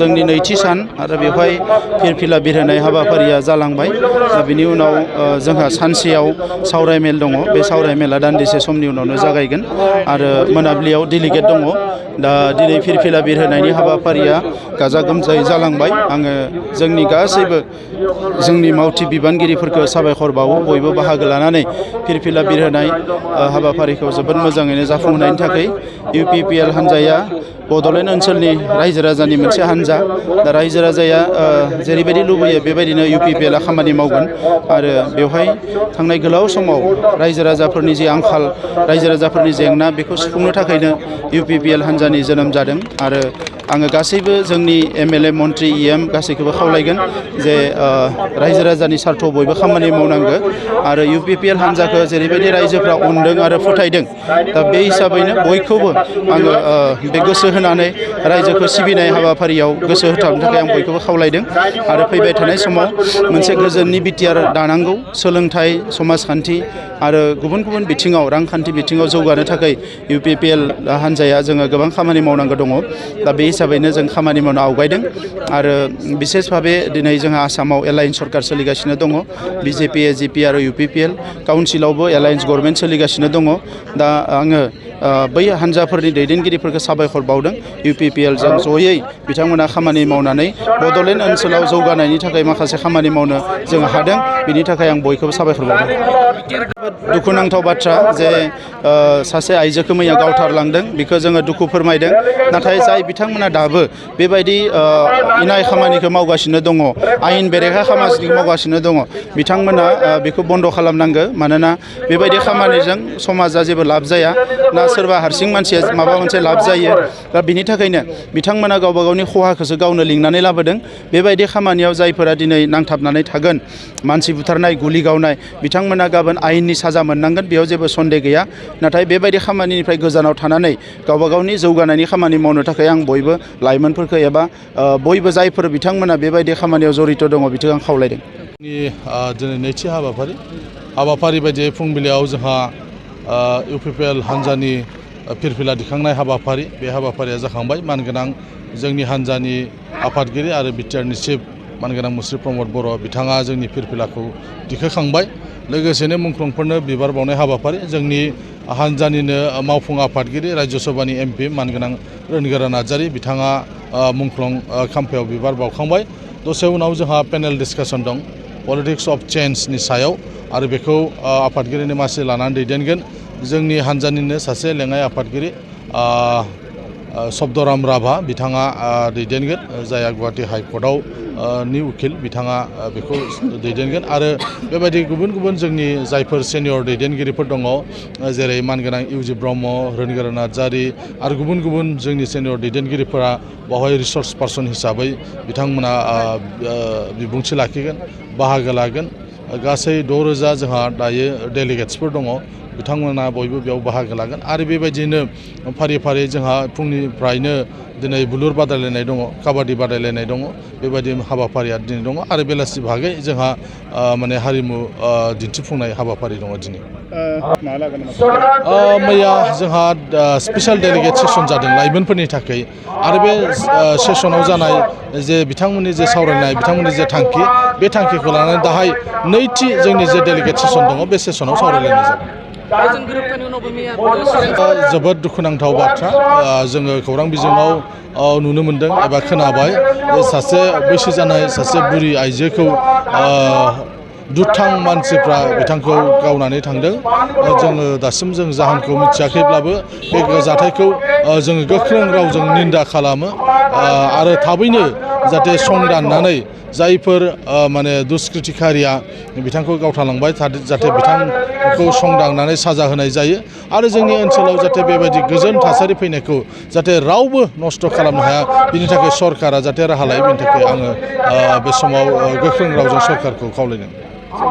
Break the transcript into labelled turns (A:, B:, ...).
A: जोंनि नैथि सान आरो बेवहाय फिरफिला बिरहोनाय हाबाफारिया जालांबाय। दा बिनि उनाव जोंहा सानसेयाव सावरायमेल दङ। बे सावरायमेला दान्दिसे समनि उनावनो जागायगोन आरो मोनाबिलियाव डेलिगेट दङ। दा दिनै फिरफिला बिरहोनायनि हाबाफारिया गाजा गोमजायै जालांबाय। आङो जोंनि गासैबो जोंनि मावथि बिबानगिरिफोरखौ साबायखर बावो। बयबो बाहागो लानानै फिरफिला बिरहोनाय हाबाफारिखौ जोबोद मोजाङैनो जाफुंहोनायनि थाखाय UPPL हान्जाया बड'लेण्ड ओनसोलनि रायजो राजानि मोनसे हान्जा। दा रायजो राजाया जेरैबायदि लुबैयो बेबायदिनो UPPL आ खामानि मावगोन आरो बेवहाय थांनाय गोलाव समाव रायजो राजाफोरनि जि आंखाल, रायजो राजाफोरनि जेंना बेखौ सुफुंनो थाखायनो UPPL हान्जानि जोनोम जादों। आरो आङो गासैबो जोंनि MLA मन्त्रि EM गासैखौबो खावलायगोन जे रायजो राजानि सार्थ'आव बयबो खामानि मावनांगौ आरो UPPL हान्जाखौ जेरैबायदि रायजोफ्रा अनदों आरो फोथायदों, दा बे हिसाबैनो बयखौबो आङो बे गोसो होनानै रायजोखौ सिबिनाय हाबाफारियाव गोसो होथाबनो थाखाय आं बयखौबो खावलायदों। आरो फैबाय थानाय समाव मोनसे गोजोननि बिटिआर दानांगौ। सोलोंथाइ, समाजखान्थि आरो गुबुन गुबुन बिथिङाव, रांखान्थि बिथिङाव जौगानो थाखाय UPPL हान्जाया जोङो गोबां खामानि मावनांगौ दङ। दा बे हिसाबैनो जों खामानि मावनो आवगायदों आरो बिसेस भाबे दिनै जोंहा आसामाव एलायन्स सरकार सोलिगासिनो दङ। BJP, AJP आरो UPPL काउन्सिलावबो एलायन्स गभर्नमेन्ट सोलिगासिनो दङ। दा आङो बै हान्जाफोरनि दैदेनगिरिफोरखौ साबायखर बावदों। UPPL जों जयै बिथांमोना खामानि मावनानै बड'लेण्ड ओनसोलाव जौगानायनि थाखाय माखासे खामानि मावनो जों हादों। बिनि थाखाय आं बयखौबो साबायखर बावदों। दुखुनांथाव बाथ्रा जे सासे आइजोखौ मैया गावथारलांदों, बेखौ जोङो दुखु फोरमायदों। नाथाय जाय बिथांमोना दाबो बेबायदि इनाय खामानिखौ मावगासिनो दङ, आयेन बेरेखा खामानिखौ मावगासिनो दङ, बिथांमोना बेखौ बन्द' खालामनांगौ। मानोना बेबायदि खामानिजों समाजा जेबो लाब जाया, ना सोरबा हारसिं मानसिया माबा मोनसे लाब जायो। दा बिनि थाखायनो बिथांमोना गावबा गावनि खहाखौसो गावनो लिंनानै लाबोदों। बेबायदि खामानियाव जायफोरा दिनै नांथाबनानै थागोन, मानसि बुथारनाय, गुलि गावनाय, बिथांमोना गाबोन आयेननि साजा मोननांगोन, बेयाव जेबो सन्देह गैया। नाथाय बेबायदि खामानिनिफ्राय गोजानाव थानानै गावबा गावनि जौगानायनि खामानि मावनो थाखाय आं बयबो लाइमोनफोरखौ एबा बयबो जायफोर बिथांमोना बेबायदि खामानियाव जरित' दङ बिथांखौ आं खावलायदों।
B: दिनै नैथि हाबाफारि बायदियै फुंबिलियाव जोंहा UPPL हान्जानि फिरफिला दिखांनाय हाबाफारि, बे हाबाफारिया जाखांबाय। मानगोनां जोंनि हान्जानि आफादगिरि आरो बिटिआरनि चिफ मानगोनां मुस्रि प्रमद बर' बिथाङा जोंनि फिरफिलाखौ दिखोखांबाय। लोगोसेनो मुंख्लंफोरनो बिबार बावनाय हाबाफारि, जोंनि हान्जानिनो मावफुं आफादगिरि राज्य सभानि MP मानगोनां रोनगोरा नार्जारि बिथाङा मुंख्लं खाम्फायाव बिबार बावखांबाय। दसे उनाव जोंहा पेनेल डिसकासन दं पलिटिक्स अफ चेन्जनि सायाव, आरो बेखौ आफादगिरिनि मासि लानानै दैदेनगोन जोंनि हान्जानिनो सासे लेङाइ आफादगिरि शब्दराम राभा बिथाङा दैदेनगोन, जायहा गुवाहाटि हाइकर्टआव नि उकिल, बिथाङा बेखौ दैदेनगोन। आरो बेबायदि गुबुन गुबुन जोंनि जायफोर सेनियर दैदेनगिरिफोर दङ, जेरै मानगोनां इउजि ब्रह्म, रोनगोरा नार्जारि आरो गुबुन गुबुन जोंनि सेनियर दैदेनगिरिफोरा बावहाय रिसर्स पार्सन हिसाबै बिथांमोना बिबुंथि लाखिगोन, बाहागो लागोन। गासै 6,000 जोंहा दायो डेलिगेट्सफोर दङ, बिथांमोना बयबो बेयाव बाहागो लागोन। आरो बेबायदिनो फारि फारि जोंहा फुंनिफ्रायनो दिनै बुलुर बादायलायनाय दङ, काबादि बादायलायनाय दङ, बेबायदि हाबाफारिया दिनै दङ। आरो बेलासि बागै जोंहा माने हारिमु दिन्थिफुंनाय हाबाफारि दङ दिनै। मैया जोंहा स्पेसियेल डेलिगेट सेसन जादों लाइमोनफोरनि थाखाय। आरो बे सेसनाव जानाय जे बिथांमोननि जे सावरायनाय, बिथांमोननि जे थांखि, बे थांखिखौ लानानै दाहाय नैथि जोंनि जे डेलिगेट सेसन दङ, बे सेसनाव सावरायलायनाय जागोन। जोबोद दुखुनांथाव बाथ्रा, जोङो खौरां बिजोङाव नुनो मोनदों एबा खोनाबाय जे सासे बैसो जानाय सासे बुरि आइजोखौ दुथां मानसिफ्रा बिथांखौ गावनानै थांदों। जोङो दासिम जों जाहोनखौ मिथियाखैब्लाबो बे जाथायखौ जोङो गोख्रों रावजों निन्दा खालामो आरो थाबैनो जाहाथे संदाननानै जायफोर माने दुष्कृतिकारिया बिथांखौ गावथारलांबाय, जाहाथे बिथांखौ संदाननानै साजा होनाय जायो। आरो जोंनि ओनसोलाव जाहाथे बेबायदि गोजोन थासारि फैनायखौ जाहाथे रावबो नस्थ' खालामनो हाया, बिनि थाखाय सरकारा जाहाथे राहा लायो, बिनि थाखाय आङो बे समाव गोख्रों रावजों सरकारखौ खावलायदों।